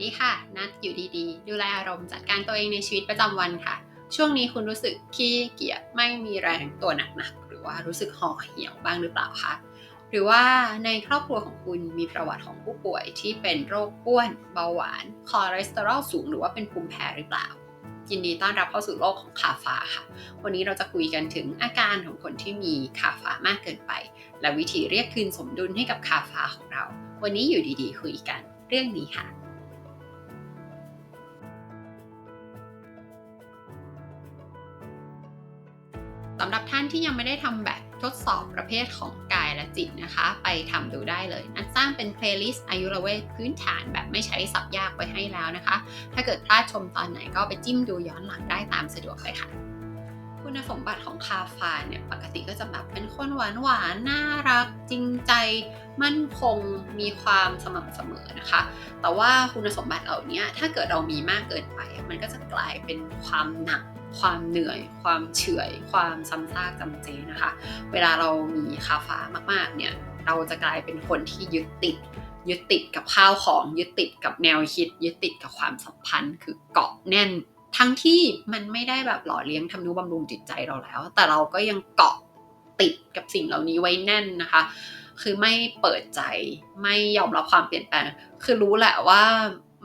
ดีค่ะนัดอยู่ดีๆดูแลอารมณ์จัดการตัวเองในชีวิตประจำวันค่ะช่วงนี้คุณรู้สึกขี้เกียจไม่มีแรงตัวหนักๆหรือว่ารู้สึกห่อเหี่ยวบ้างหรือเปล่าคะหรือว่าในครอบครัวของคุณมีประวัติของผู้ป่วยที่เป็นโรคอ้วนเบาหวานคอเลสเตอรอลสูงหรือว่าเป็นภูมิแพ้หรือเปล่ายินดีต้อนรับเข้าสู่โลกของคาฟาค่ะวันนี้เราจะคุยกันถึงอาการของคนที่มีคาฟามากเกินไปและวิธีเรียกคืนสมดุลให้กับคาฟาของเราวันนี้อยู่ดีๆคุยกันเรื่องนี้ค่ะ สำหรับท่านที่ยังไม่ได้ทำแบบทดสอบประเภทของกายและจิตนะคะไปทำดูได้เลยนัดสร้างเป็นเพลย์ลิสต์อายุรเวทพื้นฐานแบบไม่ใช้สับยากไว้ให้แล้วนะคะถ้าเกิดพลาดชมตอนไหนก็ไปจิ้มดูย้อนหลังได้ตามสะดวกเลยค่ะคุณสมบัติของคาฟาเนี่ยปกติก็จะแบบเป็นคนหวานน่ารักจริงใจมั่นคงมีความสม่ำเสมอนะคะแต่ว่าคุณสมบัติเหล่านี้ถ้าเกิดเรามีมากเกินไปมันก็จะกลายเป็นความหนักความเหนื่อยความเฉื่อยความซ้ำซากจำเจนะคะเวลาเรามีคาฟามากๆเนี่ยเราจะกลายเป็นคนที่ยึดติดกับข้าวของยึดติดกับแนวคิดยึดติดกับความสัมพันธ์คือเกาะแน่นทั้งที่มันไม่ได้แบบหล่อเลี้ยงทำนุบำรุงจิตใจเราแล้วแต่เราก็ยังเกาะติดกับสิ่งเหล่านี้ไว้แน่นนะคะคือไม่เปิดใจไม่ยอมรับความเปลี่ยนแปลงคือรู้แหละว่า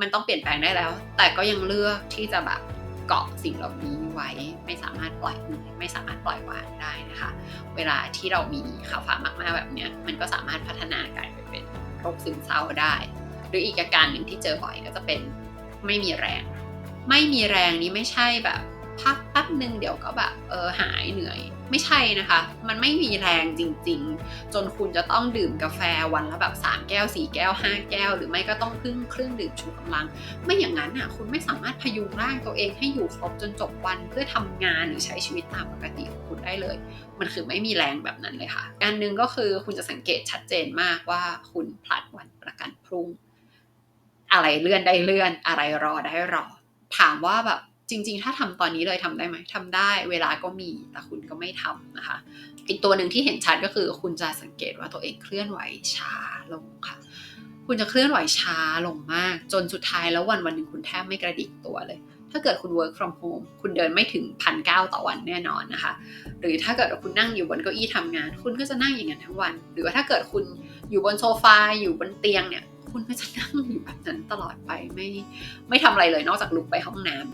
มันต้องเปลี่ยนแปลงได้แล้วแต่ก็ยังเลือกที่จะแบบเกาะสิ่งเหล่านี้ไว้ไม่สามารถปล่อยมือไม่สามารถปล่อยวางได้นะคะเวลาที่เรามีข่าวฟ้ามากๆแบบนี้มันก็สามารถพัฒนากลายเป็นโรคซึมเศร้าได้หรืออีกอาการหนึ่งที่เจอบ่อยก็จะเป็นไม่มีแรงนี้ไม่ใช่แบบพักแป๊บนึงเดี๋ยวก็แบบหายเหนื่อยไม่ใช่นะคะมันไม่มีแรงจริงๆจนคุณจะต้องดื่มกาแฟวันละแบบ3แก้ว4แก้ว5แก้วหรือไม่ก็ต้องพึ่งเครื่องดื่มชูกำลังไม่อย่างนั้นอ่ะคุณไม่สามารถพยุงร่างตัวเองให้อยู่ครบจนจบวันเพื่อทำงานหรือใช้ชีวิตตามปกติของคุณได้เลยมันคือไม่มีแรงแบบนั้นเลยค่ะการหนึ่งก็คือคุณจะสังเกตชัดเจนมากว่าคุณพลาดวันประกันพรุ่งอะไรเลื่อนได้เลื่อนอะไรรอได้รอถามว่าแบบจริงๆถ้าทำตอนนี้เลยทำได้ไหมทำได้เวลาก็มีแต่คุณก็ไม่ทำนะคะอีกตัวหนึ่งที่เห็นชัดก็คือคุณจะสังเกตว่าตัวเองเคลื่อนไหวช้าลงค่ะคุณจะเคลื่อนไหวช้าลงมากจนสุดท้ายแล้ววันหนึ่งคุณแทบไม่กระดิกตัวเลยถ้าเกิดคุณ work from home คุณเดินไม่ถึง1,900ต่อวันแน่นอนนะคะหรือถ้าเกิดว่าคุณนั่งอยู่บนเก้าอี้ทำงานคุณก็จะนั่งอย่างนั้นทั้งวันหรือว่าถ้าเกิดคุณอยู่บนโซฟาอยู่บนเตียงเนี่ยคุณก็จะนั่งอยู่แบบนั้นตลอดไปไม่ทำอะไรเลยนอกจากลุกไปห้องน้ำ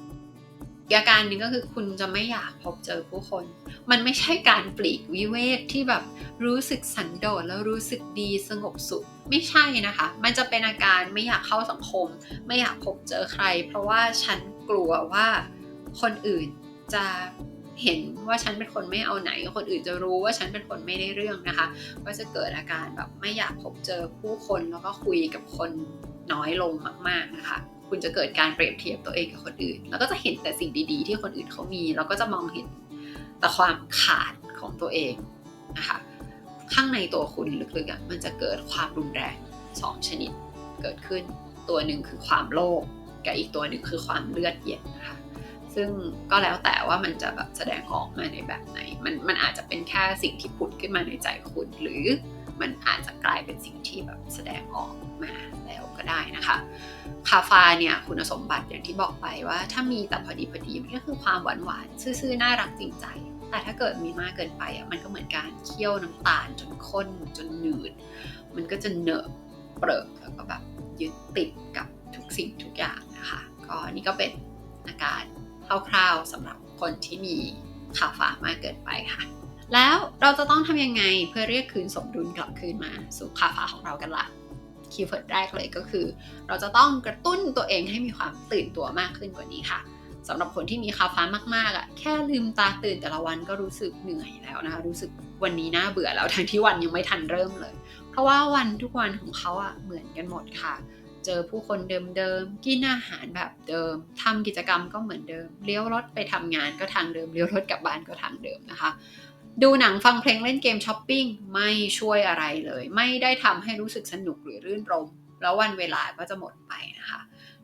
อาการนึงก็คือคุณจะไม่อยากพบเจอผู้คนมันไม่ใช่การปลีกวิเวกที่แบบรู้สึกสันโดษแล้วรู้สึกดีสงบสุขไม่ใช่นะคะมันจะเป็นอาการไม่อยากเข้าสังคมไม่อยากพบเจอใครเพราะว่าฉันกลัวว่าคนอื่นจะเห็นว่าฉันเป็นคนไม่เอาไหนคนอื่นจะรู้ว่าฉันเป็นคนไม่ได้เรื่องนะคะก็จะเกิดอาการแบบไม่อยากพบเจอผู้คนแล้วก็คุยกับคนน้อยลงมากๆนะคะคุณจะเกิดการเปรียบเทียบตัวเองกับคนอื่นแล้วก็จะเห็นแต่สิ่งดีๆที่คนอื่นเขามีแล้วก็จะมองเห็นแต่ความขาดของตัวเองนะคะข้างในตัวคุณลึกๆมันจะเกิดความรุนแรง2ชนิดเกิดขึ้นตัวหนึ่งคือความโลภกับอีกตัวหนึ่งคือความเลือดเย็นนะคะซึ่งก็แล้วแต่ว่ามันจะแบบแสดงออกมาในแบบไหนมันอาจจะเป็นแค่สิ่งที่ผุดขึ้นมาในใจคุณหรือมันอาจจะกลายเป็นสิ่งที่แบบแสดงออกมาแล้วก็ได้นะคะคาฟาเนี่ยคุณสมบัติอย่างที่บอกไปว่าถ้ามีแต่พอดีมันก็คือความหวานซื่อๆน่ารักจริงใจแต่ถ้าเกิดมีมากเกินไปมันก็เหมือนการเคี่ยวน้ำตาลจนข้นจนหนืดมันก็จะเหนอะเปรอะแล้วก็แบบยึดติดกับทุกสิ่งทุกอย่างนะคะก็นี่ก็เป็นอาการคร่าวๆสำหรับคนที่มีคาฟามากเกินไปค่ะแล้วเราจะต้องทำยังไงเพื่อเรียกคืนสมดุลกลับคืนมาสู่คาฟาของเรากันล่ะคีย์เวิร์ดแรกเลยก็คือเราจะต้องกระตุ้นตัวเองให้มีความตื่นตัวมากขึ้นกว่านี้ค่ะสำหรับคนที่มีคาฟามากๆแค่ลืมตาตื่นแต่ละวันก็รู้สึกเหนื่อยแล้วนะคะรู้สึกวันนี้น่าเบื่อแล้วทั้งที่วันยังไม่ทันเริ่มเลยเพราะว่าวันทุกวันของเขาเหมือนกันหมดค่ะเจอผู้คนเดิมๆกินอาหารแบบเดิมทำกิจกรรมก็เหมือนเดิมเลี้ยวรถไปทำงานก็ทางเดิมเลี้ยวรถกลับบ้านก็ทางเดิมนะคะดูหนังฟังเพลงเล่นเกมช้อปปิ้งไม่ช่วยอะไรเลยไม่ได้ทำให้รู้สึกสนุกหรือรื่นรมแล้ววันเวลาก็จะหมดไปนะคะ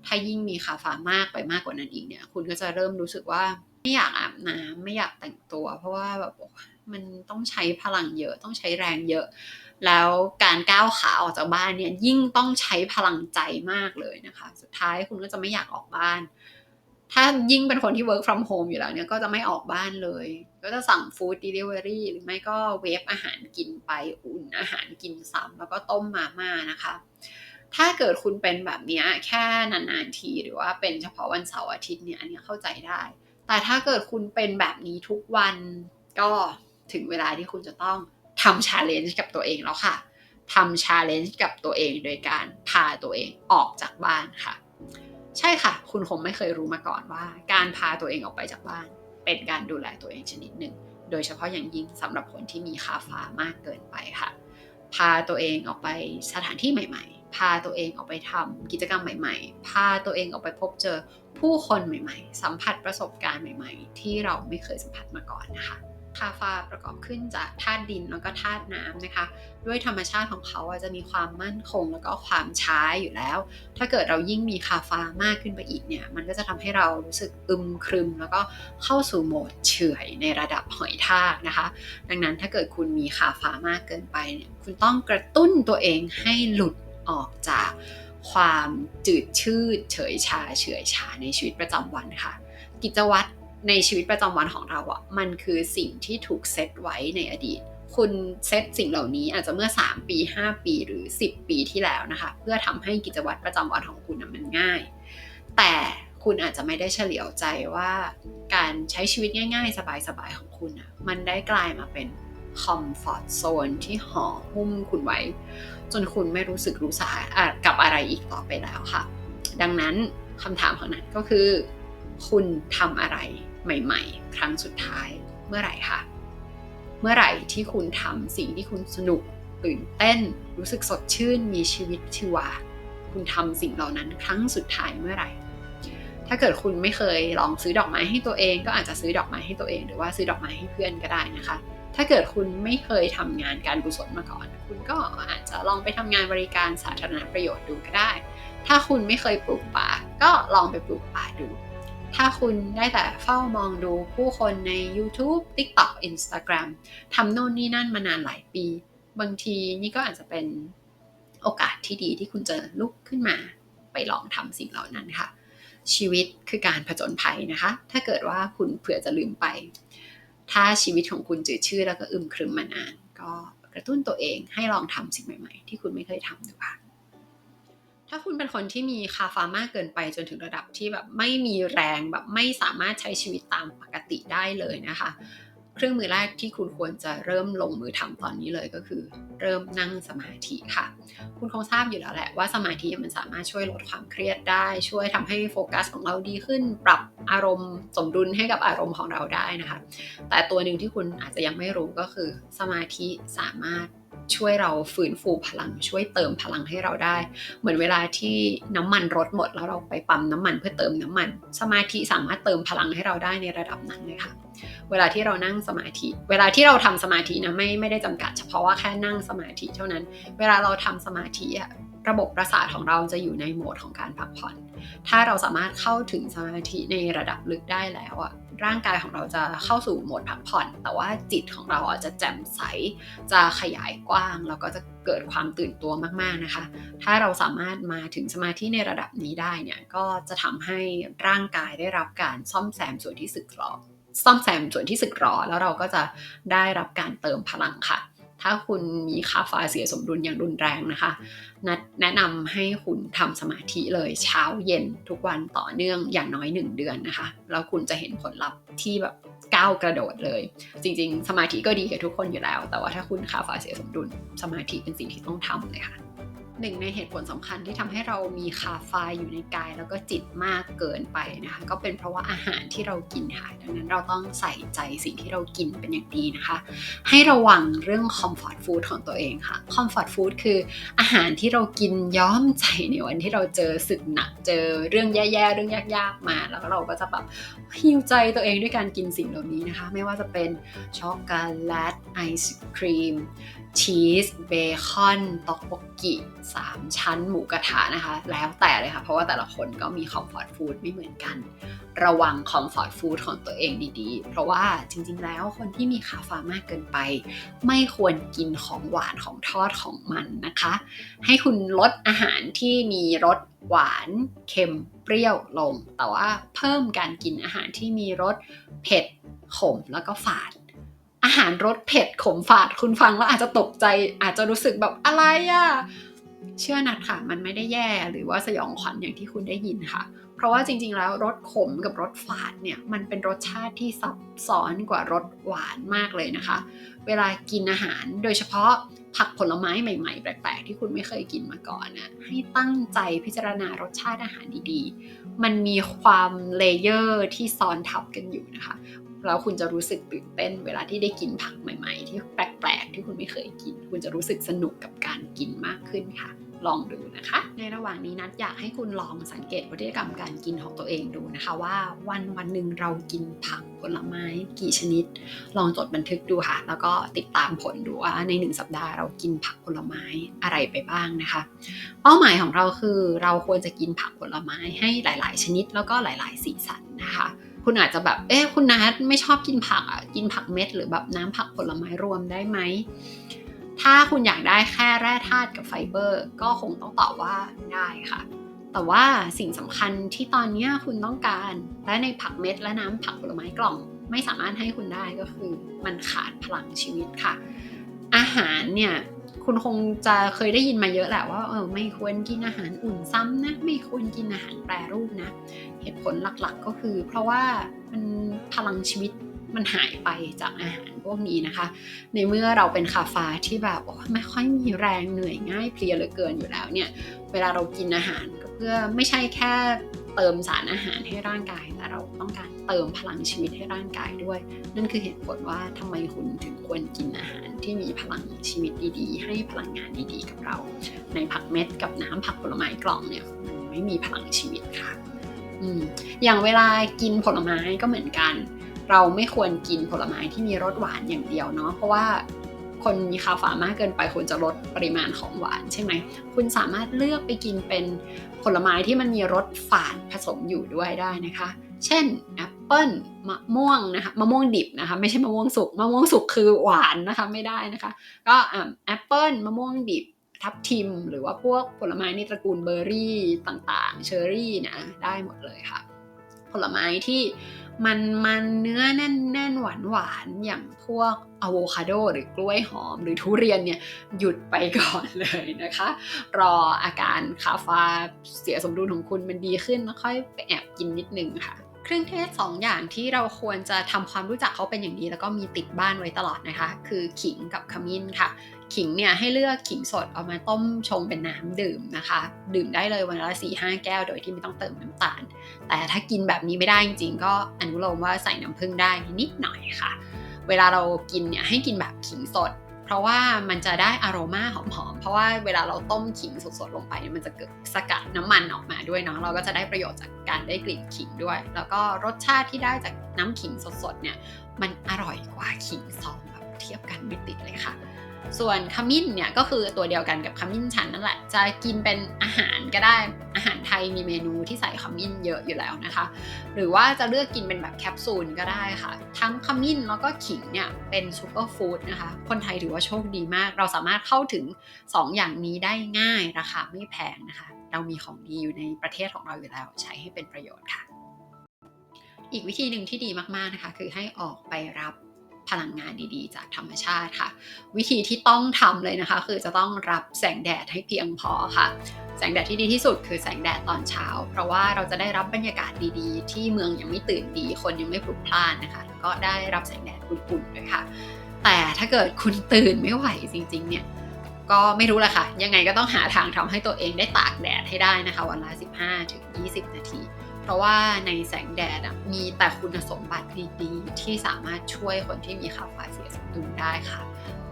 ถ้ายิ่งมีคาฟามากไปมากกว่านั้นอีกเนี่ยคุณก็จะเริ่มรู้สึกว่าไม่อยากอาบน้ำไม่อยากแต่งตัวเพราะว่าแบบมันต้องใช้พลังเยอะต้องใช้แรงเยอะ แล้วการก้าวขาออกจากบ้านเนี่ยยิ่งต้องใช้พลังใจมากเลยนะคะสุดท้ายคุณก็จะไม่อยากออกบ้านถ้ายิ่งเป็นคนที่ work from home อยู่แล้วเนี่ยก็จะไม่ออกบ้านเลยก็จะสั่ง food delivery หรือไม่ก็เวฟอาหารกินไปอุ่นอาหารกินซ้ำแล้วก็ต้มมาม่านะคะถ้าเกิดคุณเป็นแบบนี้แค่นานๆทีหรือว่าเป็นเฉพาะวันเสาร์อาทิตย์เนี่ยอันนี้เข้าใจได้แต่ถ้าเกิดคุณเป็นแบบนี้ทุกวันก็ถึงเวลาที่คุณจะต้องทำ challenge กับตัวเองแล้วค่ะทำ challenge กับตัวเองโดยการพาตัวเองออกจากบ้านค่ะใช่ค่ะคุณคงไม่เคยรู้มาก่อนว่าการพาตัวเองออกไปจากบ้านเป็นการดูแลตัวเองชนิดหนึ่งโดยเฉพาะอย่างยิ่งสำหรับคนที่มีค่าฟ้ามากเกินไปค่ะพาตัวเองออกไปสถานที่ใหม่ๆพาตัวเองออกไปทำกิจกรรมใหม่ๆพาตัวเองออกไปพบเจอผู้คนใหม่ๆสัมผัสประสบการณ์ใหม่ๆที่เราไม่เคยสัมผัสมาก่อนนะคะคาฟ้าประกอบขึ้นจากธาตุดินแล้วก็ธาตุน้ำนะคะด้วยธรรมชาติของเขาจะมีความมั่นคงแล้วก็ความช้าอยู่แล้วถ้าเกิดเรายิ่งมีคาฟ้ามากขึ้นไปอีกเนี่ยมันก็จะทำให้เรารู้สึกอึมครึมแล้วก็เข้าสู่โหมดเฉื่อยในระดับหอยทากนะคะดังนั้นถ้าเกิดคุณมีคาฟ้ามากเกินไปเนี่ยคุณต้องกระตุ้นตัวเองให้หลุดออกจากความจืดชืดเฉยชาเฉื่อยชาในชีวิตประจำวันค่ะกิจวัตรในชีวิตประจำวันของเรามันคือสิ่งที่ถูกเซตไว้ในอดีตคุณเซตสิ่งเหล่านี้อาจจะเมื่อ3ปี5ปีหรือ10ปีที่แล้วนะคะเพื่อทำให้กิจวัตรประจำวันของคุณมันง่ายแต่คุณอาจจะไม่ได้เฉลียวใจว่าการใช้ชีวิตง่ายๆสบายๆของคุณมันได้กลายมาเป็นคอมฟอร์ตโซนที่ห่อหุ้มคุณไว้จนคุณไม่รู้สึกรู้สากับอะไรอีกต่อไปแล้วค่ะดังนั้นคำถามของนั้นก็คือคุณทำอะไรใหม่ๆครั้งสุดท้ายเมื่อไหร่คะเมื่อไหร่ที่คุณทำสิ่งที่คุณสนุกตื่นเต้นรู้สึกสดชื่นมีชีวิตชีวาคุณทำสิ่งเหล่านั้นครั้งสุดท้ายเมื่อไหร่ถ้าเกิดคุณไม่เคยลองซื้อดอกไม้ให้ตัวเองก็อาจจะซื้อดอกไม้ให้ตัวเองหรือว่าซื้อดอกไม้ให้เพื่อนก็ได้นะคะถ้าเกิดคุณไม่เคยทำงานการกุศลมาก่อนคุณก็อาจจะลองไปทำงานบริการสาธารณประโยชน์ดูก็ได้ถ้าคุณไม่เคยปลูกป่าก็ลองไปปลูกป่าดูถ้าคุณได้แต่เฝ้ามองดูผู้คนใน YouTube TikTok Instagram ทำโน่นนี่นั่นมานานหลายปีบางทีนี่ก็อาจจะเป็นโอกาสที่ดีที่คุณจะลุกขึ้นมาไปลองทำสิ่งเหล่านั้นค่ะชีวิตคือการผจญภัยนะคะถ้าเกิดว่าคุณเผื่อจะลืมไปถ้าชีวิตของคุณจืดชืดแล้วก็อึมครึมมานานก็กระตุ้นตัวเองให้ลองทำสิ่งใหม่ๆที่คุณไม่เคยทำดูค่ะถ้าคุณเป็นคนที่มีคาฟามากเกินไปจนถึงระดับที่แบบไม่มีแรงแบบไม่สามารถใช้ชีวิตตามปกติได้เลยนะคะเครื่องมือแรกที่คุณควรจะเริ่มลงมือทำตอนนี้เลยก็คือเริ่มนั่งสมาธิค่ะคุณคงทราบอยู่แล้วแหละว่าสมาธิมันสามารถช่วยลดความเครียดได้ช่วยทำให้โฟกัสของเราดีขึ้นปรับอารมณ์สมดุลให้กับอารมณ์ของเราได้นะคะแต่ตัวหนึ่งที่คุณอาจจะยังไม่รู้ก็คือสมาธิสามารถช่วยเราฟื้นฟูพลังช่วยเติมพลังให้เราได้เหมือนเวลาที่น้ำมันรถหมดแล้วเราไปปั๊มน้ำมันเพื่อเติมน้ำมันสมาธิสามารถเติมพลังให้เราได้ในระดับนั้นเลยค่ะเวลาที่เรานั่งสมาธิเวลาที่เราทำสมาธินะไม่ได้จำกัดเฉพาะว่าแค่นั่งสมาธิเท่านั้นเวลาเราทำสมาธิระบบประสาทของเราจะอยู่ในโหมดของการพักผ่อนถ้าเราสามารถเข้าถึงสมาธิในระดับลึกได้แล้วร่างกายของเราจะเข้าสู่โหมดพักผ่อนแต่ว่าจิตของเราจะแจ่มใสจะขยายกว้างแล้วก็จะเกิดความตื่นตัวมากๆนะคะถ้าเราสามารถมาถึงสมาธิในระดับนี้ได้เนี่ยก็จะทำให้ร่างกายได้รับการซ่อมแซมส่วนที่สึกหรอแล้วเราก็จะได้รับการเติมพลังค่ะถ้าคุณมีคาฟาเสียสมดุลอย่างรุนแรงนะคะแนะนำให้คุณทำสมาธิเลยเช้าเย็นทุกวันต่อเนื่องอย่างน้อย1 เดือนนะคะแล้วคุณจะเห็นผลลัพธ์ที่แบบก้าวกระโดดเลยจริงๆสมาธิก็ดีกับทุกคนอยู่แล้วแต่ว่าถ้าคุณคาฟาเสียสมดุลสมาธิเป็นสิ่งที่ต้องทำเลยค่ะหนึ่งในเหตุผลสำคัญที่ทำให้เรามีคาฟาอยู่ในกายแล้วก็จิตมากเกินไปนะคะก็เป็นเพราะว่าอาหารที่เรากินค่ะดังนั้นเราต้องใส่ใจสิ่งที่เรากินเป็นอย่างดีนะคะให้ระวังเรื่องคอมฟอร์ตฟู้ดของตัวเองค่ะคอมฟอร์ตฟู้ดคืออาหารที่เรากินย้อมใจในวันที่เราเจอสึกหนักเจอเรื่องแย่ๆเรื่องยากๆมาแล้วเราก็จะแบบฮีลใจตัวเองด้วยการกินสิ่งเหล่านี้นะคะไม่ว่าจะเป็นช็อกโกแลตไอศครีมชีสเบคอนต็อกโบกกิ 3 ชั้นหมูกระทะนะคะแล้วแต่เลยค่ะเพราะว่าแต่ละคนก็มีคอมฟอร์ตฟู้ดไม่เหมือนกันระวังคอมฟอร์ตฟู้ดของตัวเองดีๆเพราะว่าจริงๆแล้วคนที่มีคาฟามากเกินไปไม่ควรกินของหวานของทอดของมันนะคะให้คุณลดอาหารที่มีรสหวานเค็มเปรี้ยวลงแต่ว่าเพิ่มการกินอาหารที่มีรสเผ็ดขมแล้วก็ฝาดอาหารรสเผ็ดขมฝาดคุณฟังแล้วอาจจะตกใจอาจจะรู้สึกแบบอะไรอะเชื่อนัดค่ะมันไม่ได้แย่หรือว่าสยองขวัญอย่างที่คุณได้ยินค่ะเพราะว่าจริงๆแล้วรสขมกับรสฝาดเนี่ยมันเป็นรสชาติที่ซับซ้อนกว่ารสหวานมากเลยนะคะเวลากินอาหารโดยเฉพาะผักผลไม้ใหม่ๆแปลกๆที่คุณไม่เคยกินมาก่อนนะให้ตั้งใจพิจารณารสชาติอาหารดีๆมันมีความเลเยอร์ที่ซ้อนทับกันอยู่นะคะแล้วคุณจะรู้สึกตื่นเต้นเวลาที่ได้กินผักใหม่ๆที่แปลกๆที่คุณไม่เคยกินคุณจะรู้สึกสนุกกับการกินมากขึ้นค่ะลองดูนะคะในระหว่างนี้นัดอยากให้คุณลองสังเกตพฤติกรรมการกินของตัวเองดูนะคะว่าวันหนึ่งเรากินผักผลไม้กี่ชนิดลองจดบันทึกดูค่ะแล้วก็ติดตามผลดูว่าใน1สัปดาห์เรากินผักผลไม้อะไรไปบ้างนะคะเป้าหมายของเราคือเราควรจะกินผักผลไม้ให้หลายๆชนิดแล้วก็หลายๆสีสันนะคะคุณอาจจะแบบคุณนัทไม่ชอบกินผักอ่ะกินผักเม็ดหรือแบบน้ำผักผลไม้รวมได้ไหมถ้าคุณอยากได้แค่แร่ธาตุกับไฟเบอร์ก็คงต้องตอบว่าได้ค่ะแต่ว่าสิ่งสำคัญที่ตอนนี้คุณต้องการและในผักเม็ดและน้ำผักผลไม้กล่องไม่สามารถให้คุณได้ก็คือมันขาดพลังชีวิตค่ะอาหารเนี่ยคุณคงจะเคยได้ยินมาเยอะแหละว่าไม่ควรกินอาหารอุ่นซ้ำนะไม่ควรกินอาหารแปรรูปนะเหตุผลหลักๆก็คือเพราะว่ามันพลังชีวิตมันหายไปจากอาหารพวกนี้นะคะในเมื่อเราเป็นคาฟาที่แบบไม่ค่อยมีแรงเหนื่อยง่ายเพลียเหลือเกินอยู่แล้วเนี่ยเวลาเรากินอาหารก็เพื่อไม่ใช่แค่เติมสารอาหารให้ร่างกายแต่เราต้องการเติมพลังชีวิตให้ร่างกายด้วยนั่นคือเหตุผลว่าทำไมคุณถึงควรกินอาหารที่มีพลังชีวิตดีๆให้พลังงานดีๆกับเราในผักเม็ดกับน้ำผักผลไม้กล่องเนี่ยมันไม่มีพลังชีวิตค่ะอย่างเวลากินผลไม้ก็เหมือนกันเราไม่ควรกินผลไม้ที่มีรสหวานอย่างเดียวเนาะเพราะว่าคนมีคาฟามากเกินไปควรจะลดปริมาณของหวานใช่ไหมคุณสามารถเลือกไปกินเป็นผลไม้ที่มันมีรสฝาดผสมอยู่ด้วยได้นะคะเช่นแอปเปิ้ลมะม่วงนะคะมะม่วงดิบนะคะไม่ใช่มะม่วงสุกมะม่วงสุกคือหวานนะคะไม่ได้นะคะก็แอปเปิ้ลมะม่วงดิบทับทิมหรือว่าพวกผลไม้ในตระกูลเบอร์รี่ต่างๆเชอร์รี่นะได้หมดเลยค่ะผลไม้ที่มันเนื้อแน่นๆหวานๆอย่างพวกอะโวคาโดหรือกล้วยหอมหรือทุเรียนเนี่ยหยุดไปก่อนเลยนะคะรออาการคาฟาเสียสมดุลของคุณมันดีขึ้นแล้วค่อยไปแอบกินนิดนึงค่ะเครื่องเทศ2อย่างที่เราควรจะทำความรู้จักเขาเป็นอย่างดีแล้วก็มีติดบ้านไว้ตลอดนะคะคือขิงกับขมิ้นค่ะขิงเนี่ยให้เลือกขิงสดเอามาต้มชงเป็นน้ำดื่มนะคะดื่มได้เลยวันละ 4-5 แก้วโดยที่ไม่ต้องเติมน้ำตาลแต่ถ้ากินแบบนี้ไม่ได้จริงๆก็อนุโลมว่าใส่น้ำผึ้งได้นิดหน่อยค่ะเวลาเรากินเนี่ยให้กินแบบขิงสดเพราะว่ามันจะได้อโรมาหอมๆเพราะว่าเวลาเราต้มขิงสดๆลงไปมันจะเกิดสกัดน้ำมันออกมาด้วยเนาะเราก็จะได้ประโยชน์จากการได้กลิ่นขิงด้วยแล้วก็รสชาติที่ได้จากน้ำขิงสดๆเนี่ยมันอร่อยกว่าขิงซองแบบเทียบกันไม่ติดเลยค่ะส่วนขมิ้นเนี่ยก็คือตัวเดียวกันกับขมิ้นชันนั่นแหละจะกินเป็นอาหารก็ได้อาหารไทยมีเมนูที่ใส่ขมิ้นเยอะอยู่แล้วนะคะหรือว่าจะเลือกกินเป็นแบบแคปซูลก็ได้ค่ะทั้งขมิ้นแล้วก็ขิงเนี่ยเป็นซูเปอร์ฟู้ดนะคะคนไทยถือว่าโชคดีมากเราสามารถเข้าถึง2 อย่างนี้ได้ง่ายราคาไม่แพงนะคะเรามีของดีอยู่ในประเทศของเราอยู่แล้วใช้ให้เป็นประโยชน์ค่ะอีกวิธีหนึ่งที่ดีมากๆนะคะคือให้ออกไปรับพลังงานดีๆจากธรรมชาติค่ะวิธีที่ต้องทำเลยนะคะคือจะต้องรับแสงแดดให้เพียงพอค่ะแสงแดดที่ดีที่สุดคือแสงแดดตอนเช้าเพราะว่าเราจะได้รับบรรยากาศดีๆที่เมืองยังไม่ตื่นดีคนยังไม่พลุกพล่านนะคะแล้วก็ได้รับแสงแดดอุ่นๆด้วยค่ะแต่ถ้าเกิดคุณตื่นไม่ไหวจริงๆเนี่ยก็ไม่รู้แหละค่ะยังไงก็ต้องหาทางทำให้ตัวเองได้ตากแดดให้ได้นะคะวันละ 15-20 นาทีเพราะว่าในแสงแดดมีแต่คุณสมบัติดีๆที่สามารถช่วยคนที่มีคาฟาเสียสมดุลได้ค่ะ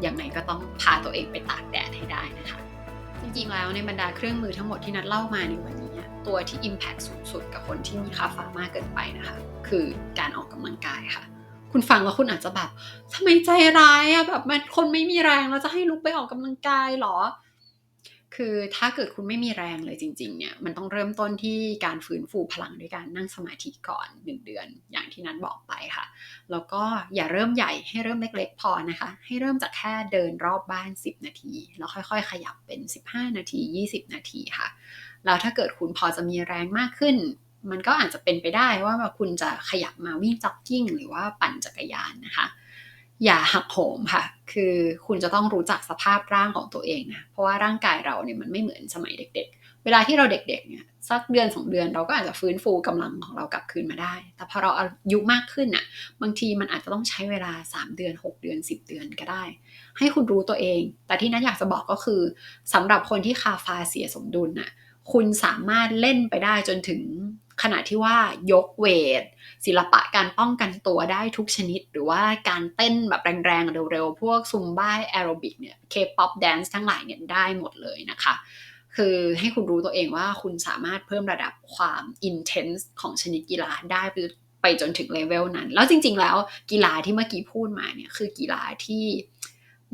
ยังไงก็ต้องพาตัวเองไปตากแดดให้ได้นะคะจริงๆแล้วในบรรดาเครื่องมือทั้งหมดที่นัดเล่ามาในวันนี้ตัวที่ impact สูงสุดกับคนที่มีคาฟามากเกินไปนะคะคือการออกกำลังกายค่ะคุณฟังแล้วคุณอาจจะแบบทำไมใจร้ายแบบมันคนไม่มีแรงแล้วจะให้ลุกไปออกกำลังกายหรอ คือถ้าเกิดคุณไม่มีแรงเลยจริงๆเนี่ยมันต้องเริ่มต้นที่การฟื้นฟูพลังด้วยการนั่งสมาธิก่อน1 เดือนอย่างที่นัทบอกไปค่ะแล้วก็อย่าเริ่มใหญ่ให้เริ่มเล็กๆพอนะคะให้เริ่มจากแค่เดินรอบบ้าน10 นาทีแล้วค่อยๆขยับเป็น15 นาที20 นาทีค่ะแล้วถ้าเกิดคุณพอจะมีแรงมากขึ้นมันก็อาจจะเป็นไปได้ว่าคุณจะขยับมาวิ่งจ็อกกิ้งหรือว่าปั่นจักรยานนะคะอย่าหักโหมค่ะคือคุณจะต้องรู้จักสภาพร่างของตัวเองนะเพราะว่าร่างกายเราเนี่ยมันไม่เหมือนสมัยเด็กๆเวลาที่เราเด็กๆเนี่ยสักเดือน2 เดือนเราก็อาจจะฟื้นฟูกำลังของเรากลับคืนมาได้แต่พอเราอายุมากขึ้นน่ะบางทีมันอาจจะต้องใช้เวลา3 เดือน6 เดือน10 เดือนก็ได้ให้คุณรู้ตัวเองแต่ที่นัทอยากจะบอกก็คือสำหรับคนที่คาฟาเสียสมดุลน่ะคุณสามารถเล่นไปได้จนถึงขณะที่ว่ายกเวทศิลปะการป้องกันตัวได้ทุกชนิดหรือว่าการเต้นแบบแรงๆเร็วๆพวกซุมบ้าแอโรบิกเนี่ย K-pop dance ทั้งหลายเนี่ยได้หมดเลยนะคะคือให้คุณรู้ตัวเองว่าคุณสามารถเพิ่มระดับความ intense ของชนิดกีฬาได้ไปจนถึงเลเวลนั้นแล้วจริงๆแล้วกีฬาที่เมื่อกี้พูดมาเนี่ยคือกีฬาที่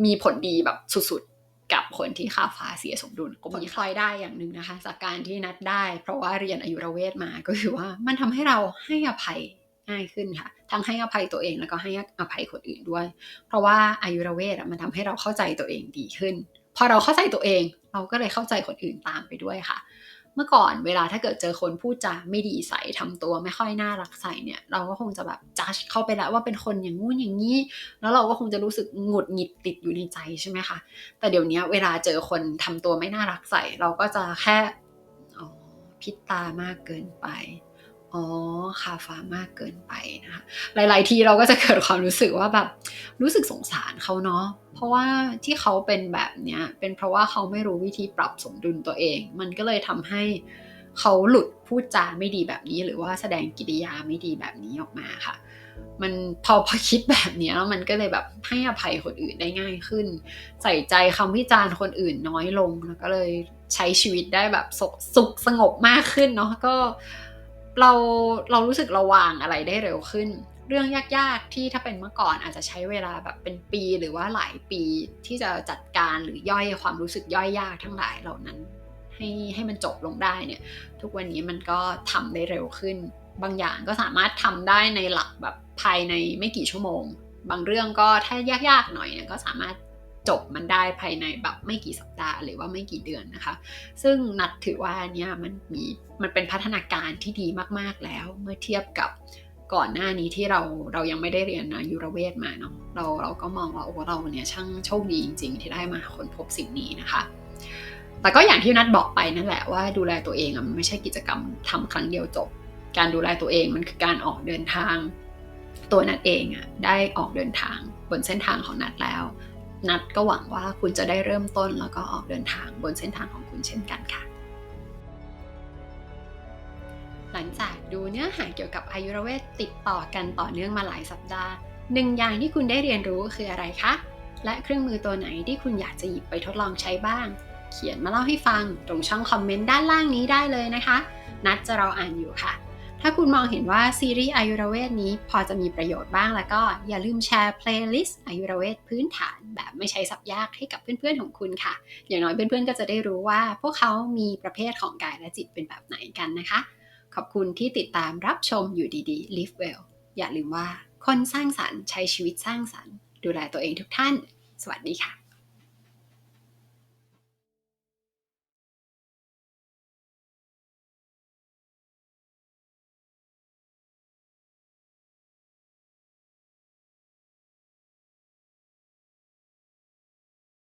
มีผลดีแบบสุดๆกับคนที่ค่าฟ้าเสียสมดุลก็มีพลอยได้อย่างหนึ่งนะคะจากการที่นัดได้เพราะว่าเรียนอายุรเวทมาก็คือว่ามันทำให้เราให้อภัยง่ายขึ้นค่ะทั้งให้อภัยตัวเองแล้วก็ให้อภัยคนอื่นด้วยเพราะว่าอายุรเวทมันทำให้เราเข้าใจตัวเองดีขึ้นพอเราเข้าใจตัวเองเราก็เลยเข้าใจคนอื่นตามไปด้วยค่ะเมื่อก่อนเวลาถ้าเกิดเจอคนพูดจาไม่ดีใส่ทำตัวไม่ค่อยน่ารักใส่เนี่ยเราก็คงจะแบบจัดเข้าไปแล้วว่าเป็นคนอย่างงู้นอย่างนี้แล้วเราก็คงจะรู้สึกหงุดหงิดติดอยู่ในใจใช่ไหมคะแต่เดี๋ยวนี้เวลาเจอคนทำตัวไม่น่ารักใส่เราก็จะแค่อ๋อพิษตามากเกินไปอ๋อคาฟ้ามากเกินไปนะคะหลายๆทีเราก็จะเกิดความรู้สึกว่าแบบรู้สึกสงสารเขาเนาะเพราะว่าที่เขาเป็นแบบเนี้ยเป็นเพราะว่าเขาไม่รู้วิธีปรับสมดุลตัวเองมันก็เลยทำให้เขาหลุดพูดจาไม่ดีแบบนี้หรือว่าแสดงกิริยาไม่ดีแบบนี้ออกมาค่ะมันพอคิดแบบนี้แล้วมันก็เลยแบบให้อภัยคนอื่นได้ง่ายขึ้นใส่ใจคำวิจารณ์คนอื่นน้อยลงแล้วก็เลยใช้ชีวิตได้แบบสุขสงบมากขึ้นเนาะก็เราเรารู้สึกระวางอะไรได้เร็วขึ้นเรื่องยากๆที่ถ้าเป็นเมื่อก่อนอาจจะใช้เวลาแบบเป็นปีหรือว่าหลายปีที่จะจัดการหรือย่อยความรู้สึกย่อยยากทั้งหลายเหล่านั้นให้มันจบลงได้เนี่ยทุกวันนี้มันก็ทำได้เร็วขึ้นบางอย่างก็สามารถทำได้ในหลักแบบภายในไม่กี่ชั่วโมงบางเรื่องก็ถ้ายากๆหน่อยเนี่ยก็สามารถจบมันได้ภายในแบบไม่กี่สัปดาห์หรือว่าไม่กี่เดือนนะคะซึ่งนัดถือว่าเนี่ยมันเป็นพัฒนาการที่ดีมากๆแล้วเมื่อเทียบกับก่อนหน้านี้ที่เรายังไม่ได้เรียนอายุรเวทมาเนาะเราก็มองว่าโอ้เราเนี่ยช่างโชคดีจริงๆที่ได้มาค้นพบสิ่งนี้นะคะแต่ก็อย่างที่นัดบอกไปนั่นแหละว่าดูแลตัวเองมันไม่ใช่กิจกรรมทำครั้งเดียวจบการดูแลตัวเองมันคือการออกเดินทางตัวนัดเองได้ออกเดินทางบนเส้นทางของนัดแล้วนัดก็หวังว่าคุณจะได้เริ่มต้นแล้วก็ออกเดินทางบนเส้นทางของคุณเช่นกันค่ะ หลังจากดูเนื้อหาเกี่ยวกับอายุรเวทติดต่อกันต่อเนื่องมาหลายสัปดาห์หนึ่งอย่างที่คุณได้เรียนรู้คืออะไรคะและเครื่องมือตัวไหนที่คุณอยากจะหยิบไปทดลองใช้บ้างเขียนมาเล่าให้ฟังตรงช่องคอมเมนต์ด้านล่างนี้ได้เลยนะคะนัดจะรออ่านอยู่ค่ะถ้าคุณมองเห็นว่าซีรีส์อายุรเวทนี้พอจะมีประโยชน์บ้างแล้วก็อย่าลืมแชร์เพลย์ลิสต์อายุรเวทพื้นฐานแบบไม่ใช้ศัพท์ยากให้กับเพื่อนๆของคุณค่ะอย่างน้อยเพื่อนๆก็จะได้รู้ว่าพวกเขามีประเภทของกายและจิตเป็นแบบไหนกันนะคะขอบคุณที่ติดตามรับชมอยู่ดีๆ Live Well อย่าลืมว่าคนสร้างสรรค์ใช้ชีวิตสร้างสรรค์ดูแลตัวเองทุกท่านสวัสดีค่ะ